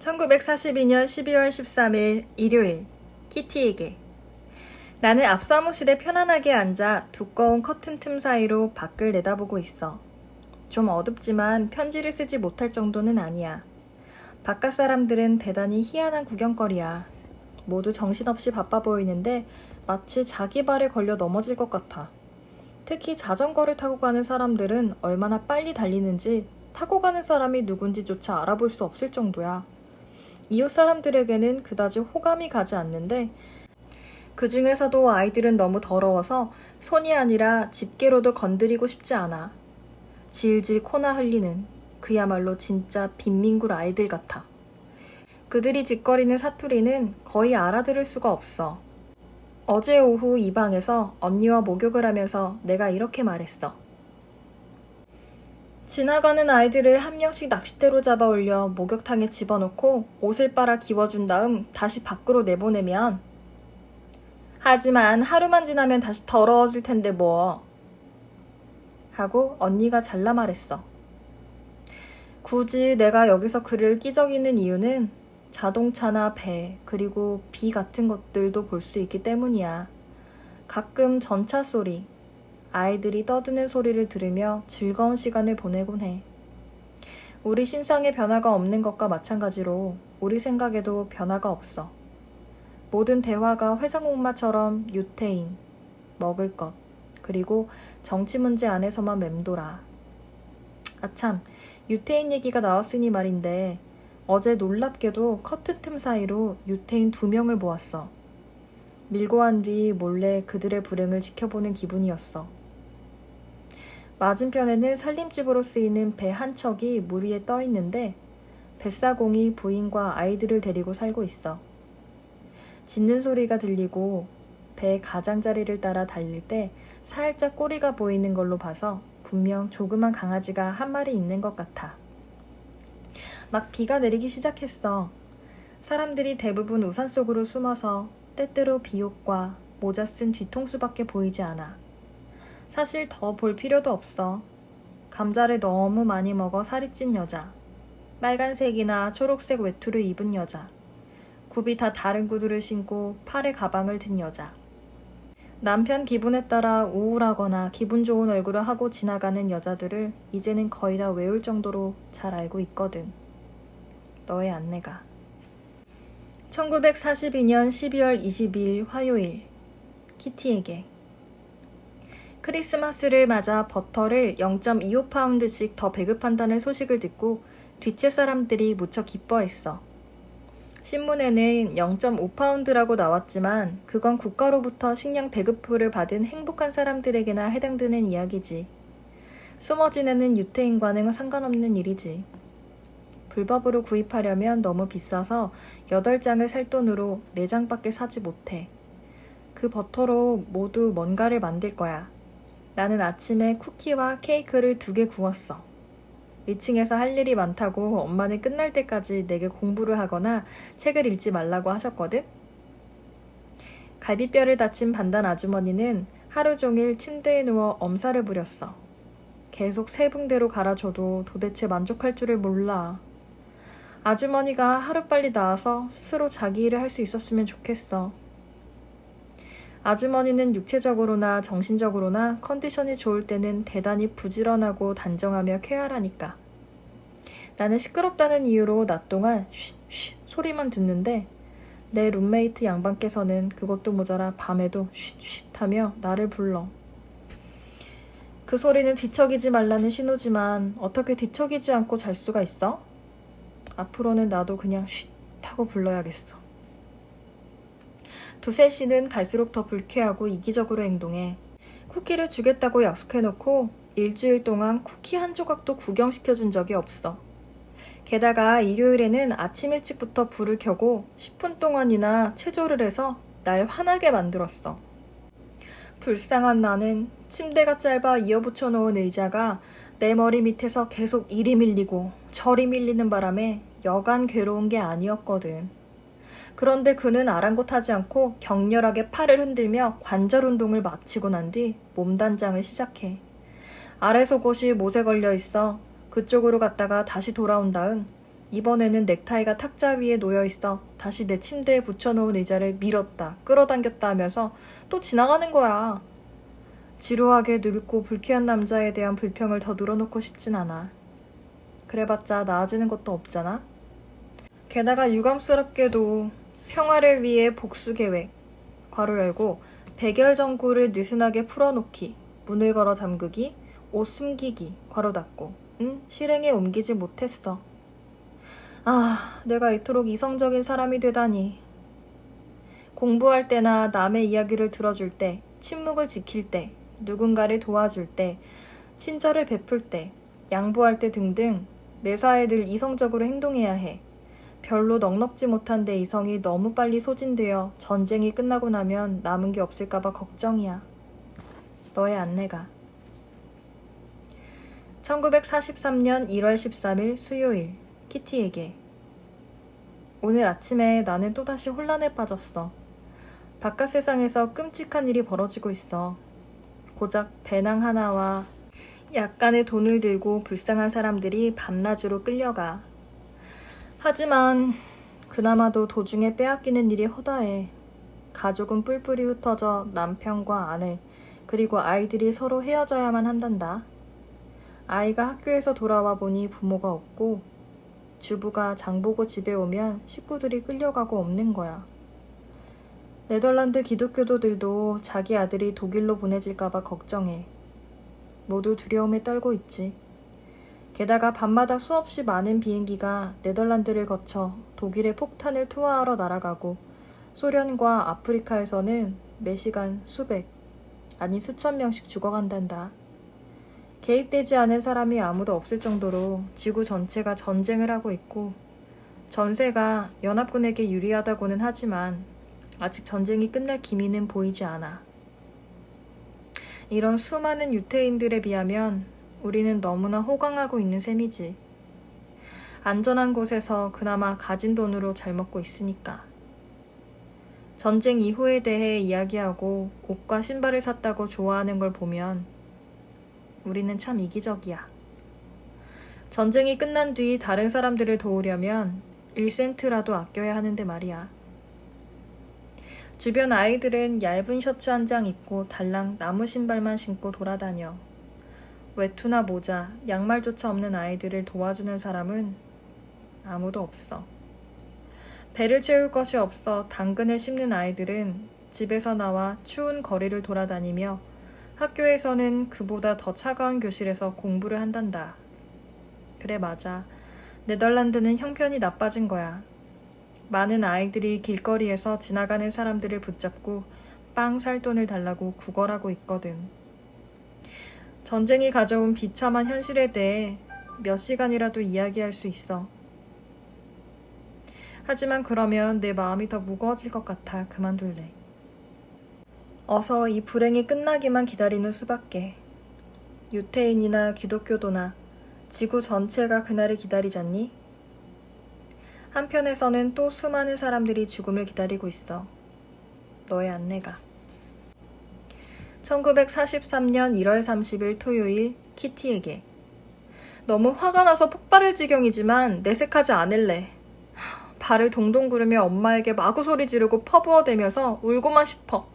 1942년 12월 13일 일요일, 키티에게. 나는 앞 사무실에 편안하게 앉아 두꺼운 커튼 틈 사이로 밖을 내다보고 있어. 좀 어둡지만 편지를 쓰지 못할 정도는 아니야. 바깥 사람들은 대단히 희한한 구경거리야. 모두 정신없이 바빠 보이는데 마치 자기 발에 걸려 넘어질 것 같아. 특히 자전거를 타고 가는 사람들은 얼마나 빨리 달리는지 타고 가는 사람이 누군지조차 알아볼 수 없을 정도야. 이웃 사람들에게는 그다지 호감이 가지 않는데 그 중에서도 아이들은 너무 더러워서 손이 아니라 집게로도 건드리고 싶지 않아. 질질 코나 흘리는 그야말로 진짜 빈민굴 아이들 같아. 그들이 짓거리는 사투리는 거의 알아들을 수가 없어. 어제 오후 이 방에서 언니와 목욕을 하면서 내가 이렇게 말했어. 지나가는 아이들을 한 명씩 낚싯대로 잡아 올려 목욕탕에 집어넣고 옷을 빨아 기워준 다음 다시 밖으로 내보내면, 하지만 하루만 지나면 다시 더러워질 텐데 뭐, 하고 언니가 잘라 말했어. 굳이 내가 여기서 그를 끼적이는 이유는 자동차나 배, 그리고 비 같은 것들도 볼 수 있기 때문이야. 가끔 전차 소리, 아이들이 떠드는 소리를 들으며 즐거운 시간을 보내곤 해. 우리 신상에 변화가 없는 것과 마찬가지로 우리 생각에도 변화가 없어. 모든 대화가 회전목마처럼 유태인, 먹을 것, 그리고 정치 문제 안에서만 맴돌아. 아참, 유태인 얘기가 나왔으니 말인데 어제 놀랍게도 커튼 틈 사이로 유태인 2명을 보았어. 밀고 한 뒤 몰래 그들의 불행을 지켜보는 기분이었어. 맞은편에는 살림집으로 쓰이는 배 한 척이 물 위에 떠 있는데 뱃사공이 부인과 아이들을 데리고 살고 있어. 짖는 소리가 들리고 배 가장자리를 따라 달릴 때 살짝 꼬리가 보이는 걸로 봐서 분명 조그만 강아지가 한 마리 있는 것 같아. 막 비가 내리기 시작했어. 사람들이 대부분 우산 속으로 숨어서 때때로 비옷과 모자 쓴 뒤통수밖에 보이지 않아. 사실 더 볼 필요도 없어. 감자를 너무 많이 먹어 살이 찐 여자, 빨간색이나 초록색 외투를 입은 여자, 굽이 다 다른 구두를 신고 팔에 가방을 든 여자, 남편 기분에 따라 우울하거나 기분 좋은 얼굴을 하고 지나가는 여자들을 이제는 거의 다 외울 정도로 잘 알고 있거든. 너의 안내가. 1942년 12월 22일 화요일, 키티에게. 크리스마스를 맞아 버터를 0.25파운드씩 더 배급한다는 소식을 듣고 뒷채 사람들이 무척 기뻐했어. 신문에는 0.5파운드라고 나왔지만 그건 국가로부터 식량 배급부를 받은 행복한 사람들에게나 해당되는 이야기지. 숨어 지내는 유태인과는 상관없는 일이지. 불법으로 구입하려면 너무 비싸서 8장을 살 돈으로 4장밖에 사지 못해. 그 버터로 모두 뭔가를 만들 거야. 나는 아침에 쿠키와 케이크를 2개 구웠어. 위층에서 할 일이 많다고 엄마는 끝날 때까지 내게 공부를 하거나 책을 읽지 말라고 하셨거든. 갈비뼈를 다친 반단 아주머니는 하루 종일 침대에 누워 엄살을 부렸어. 계속 세 붕대로 갈아줘도 도대체 만족할 줄을 몰라. 아주머니가 하루빨리 나아서 스스로 자기 일을 할 수 있었으면 좋겠어. 아주머니는 육체적으로나 정신적으로나 컨디션이 좋을 때는 대단히 부지런하고 단정하며 쾌활하니까. 나는 시끄럽다는 이유로 낮 동안 쉿쉿 소리만 듣는데 내 룸메이트 양반께서는 그것도 모자라 밤에도 쉿쉿 하며 나를 불러. 그 소리는 뒤척이지 말라는 신호지만 어떻게 뒤척이지 않고 잘 수가 있어? 앞으로는 나도 그냥 쉿 하고 불러야겠어. 두세 씨는 갈수록 더 불쾌하고 이기적으로 행동해. 쿠키를 주겠다고 약속해놓고 일주일 동안 쿠키 한 조각도 구경시켜준 적이 없어. 게다가 일요일에는 아침 일찍부터 불을 켜고 10분 동안이나 체조를 해서 날 화나게 만들었어. 불쌍한 나는 침대가 짧아 이어붙여 놓은 의자가 내 머리 밑에서 계속 이리 밀리고 저리 밀리는 바람에 여간 괴로운 게 아니었거든. 그런데 그는 아랑곳하지 않고 격렬하게 팔을 흔들며 관절 운동을 마치고 난 뒤 몸단장을 시작해. 아래 속옷이 못에 걸려 있어 그쪽으로 갔다가 다시 돌아온 다음 이번에는 넥타이가 탁자 위에 놓여있어 다시 내 침대에 붙여놓은 의자를 밀었다 끌어당겼다 하면서 또 지나가는 거야. 지루하게 늙고 불쾌한 남자에 대한 불평을 더 늘어놓고 싶진 않아. 그래봤자 나아지는 것도 없잖아. 게다가 유감스럽게도 평화를 위해 복수계획 괄호 열고 백열전구를 느슨하게 풀어놓기 문을 걸어 잠그기 옷 숨기기 괄호 닫고 실행에 옮기지 못했어. 아, 내가 이토록 이성적인 사람이 되다니. 공부할 때나 남의 이야기를 들어줄 때, 침묵을 지킬 때, 누군가를 도와줄 때, 친절을 베풀 때, 양보할 때 등등 매사에 늘 이성적으로 행동해야 해. 별로 넉넉지 못한 내 이성이 너무 빨리 소진되어 전쟁이 끝나고 나면 남은 게 없을까봐 걱정이야. 너의 안내가. 1943년 1월 13일 수요일 키티에게. 오늘 아침에 나는 또다시 혼란에 빠졌어. 바깥 세상에서 끔찍한 일이 벌어지고 있어. 고작 배낭 하나와 약간의 돈을 들고 불쌍한 사람들이 밤낮으로 끌려가. 하지만 그나마도 도중에 빼앗기는 일이 허다해. 가족은 뿔뿔이 흩어져 남편과 아내 그리고 아이들이 서로 헤어져야만 한단다. 아이가 학교에서 돌아와 보니 부모가 없고 주부가 장보고 집에 오면 식구들이 끌려가고 없는 거야. 네덜란드 기독교도들도 자기 아들이 독일로 보내질까봐 걱정해. 모두 두려움에 떨고 있지. 게다가 밤마다 수없이 많은 비행기가 네덜란드를 거쳐 독일에 폭탄을 투하하러 날아가고 소련과 아프리카에서는 매시간 수백, 아니 수천 명씩 죽어간단다. 개입되지 않은 사람이 아무도 없을 정도로 지구 전체가 전쟁을 하고 있고 전세가 연합군에게 유리하다고는 하지만 아직 전쟁이 끝날 기미는 보이지 않아. 이런 수많은 유태인들에 비하면 우리는 너무나 호강하고 있는 셈이지. 안전한 곳에서 그나마 가진 돈으로 잘 먹고 있으니까. 전쟁 이후에 대해 이야기하고 옷과 신발을 샀다고 좋아하는 걸 보면 우리는 참 이기적이야. 전쟁이 끝난 뒤 다른 사람들을 도우려면 1센트라도 아껴야 하는데 말이야. 주변 아이들은 얇은 셔츠 한 장 입고 달랑 나무 신발만 신고 돌아다녀. 외투나 모자, 양말조차 없는 아이들을 도와주는 사람은 아무도 없어. 배를 채울 것이 없어 당근을 씹는 아이들은 집에서 나와 추운 거리를 돌아다니며 학교에서는 그보다 더 차가운 교실에서 공부를 한단다. 그래, 맞아. 네덜란드는 형편이 나빠진 거야. 많은 아이들이 길거리에서 지나가는 사람들을 붙잡고 빵 살 돈을 달라고 구걸하고 있거든. 전쟁이 가져온 비참한 현실에 대해 몇 시간이라도 이야기할 수 있어. 하지만 그러면 내 마음이 더 무거워질 것 같아 그만둘래. 어서 이 불행이 끝나기만 기다리는 수밖에. 유태인이나 기독교도나 지구 전체가 그날을 기다리잖니? 한편에서는 또 수많은 사람들이 죽음을 기다리고 있어. 너의 안내가. 1943년 1월 30일 토요일 키티에게. 너무 화가 나서 폭발할 지경이지만 내색하지 않을래. 발을 동동 구르며 엄마에게 마구 소리 지르고 퍼부어대면서 울고만 싶어.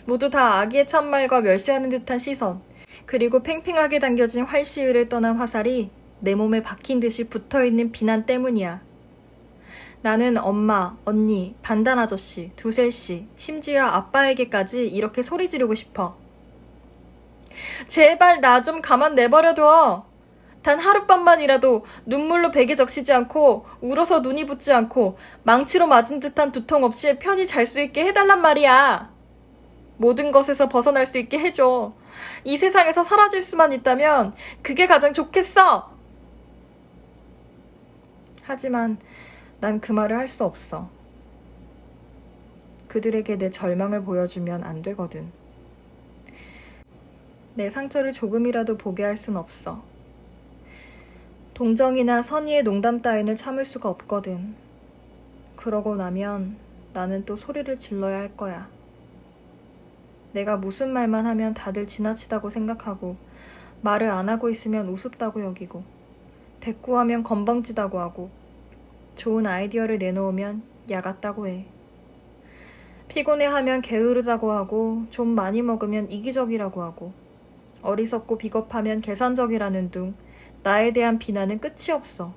모두 다 아기의 참말과 멸시하는 듯한 시선, 그리고 팽팽하게 당겨진 활시위를 떠난 화살이 내 몸에 박힌 듯이 붙어있는 비난 때문이야. 나는 엄마, 언니, 반단 아저씨, 두셀씨, 심지어 아빠에게까지 이렇게 소리 지르고 싶어. 제발 나 좀 가만 내버려둬. 단 하룻밤만이라도 눈물로 베개 적시지 않고 울어서 눈이 붓지 않고 망치로 맞은 듯한 두통 없이 편히 잘 수 있게 해달란 말이야. 모든 것에서 벗어날 수 있게 해줘. 이 세상에서 사라질 수만 있다면 그게 가장 좋겠어. 하지만 난 그 말을 할 수 없어. 그들에게 내 절망을 보여주면 안 되거든. 내 상처를 조금이라도 보게 할 순 없어. 동정이나 선의의 농담 따위는 참을 수가 없거든. 그러고 나면 나는 또 소리를 질러야 할 거야. 내가 무슨 말만 하면 다들 지나치다고 생각하고 말을 안 하고 있으면 우습다고 여기고 대꾸하면 건방지다고 하고 좋은 아이디어를 내놓으면 야 같다고 해. 피곤해하면 게으르다고 하고 좀 많이 먹으면 이기적이라고 하고 어리석고 비겁하면 계산적이라는 둥 나에 대한 비난은 끝이 없어.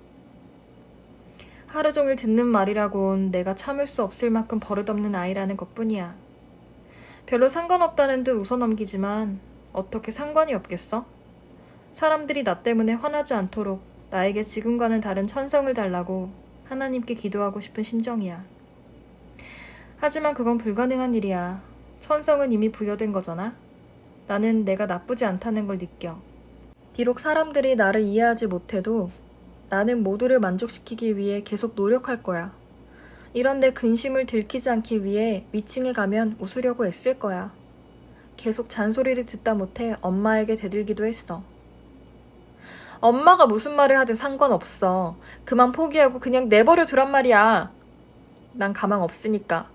하루 종일 듣는 말이라곤 내가 참을 수 없을 만큼 버릇없는 아이라는 것뿐이야. 별로 상관없다는 듯 웃어넘기지만 어떻게 상관이 없겠어? 사람들이 나 때문에 화나지 않도록 나에게 지금과는 다른 천성을 달라고 하나님께 기도하고 싶은 심정이야. 하지만 그건 불가능한 일이야. 천성은 이미 부여된 거잖아. 나는 내가 나쁘지 않다는 걸 느껴. 비록 사람들이 나를 이해하지 못해도 나는 모두를 만족시키기 위해 계속 노력할 거야. 이런 내 근심을 들키지 않기 위해 위층에 가면 웃으려고 애쓸 거야. 계속 잔소리를 듣다 못해 엄마에게 대들기도 했어. 엄마가 무슨 말을 하든 상관없어. 그만 포기하고 그냥 내버려 두란 말이야. 난 가망 없으니까.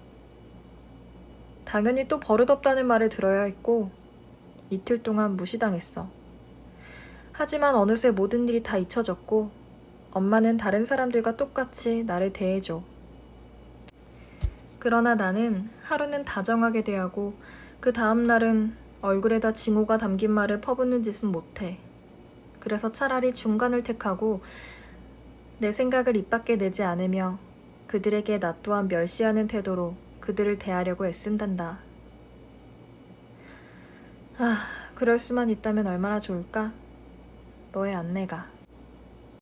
당연히 또 버릇없다는 말을 들어야 했고 이틀 동안 무시당했어. 하지만 어느새 모든 일이 다 잊혀졌고 엄마는 다른 사람들과 똑같이 나를 대해줘. 그러나 나는 하루는 다정하게 대하고 그 다음 날은 얼굴에다 징후가 담긴 말을 퍼붓는 짓은 못해. 그래서 차라리 중간을 택하고 내 생각을 입 밖에 내지 않으며 그들에게 나 또한 멸시하는 태도로 그들을 대하려고 애쓴단다. 그럴 수만 있다면 얼마나 좋을까? 너의 안내가.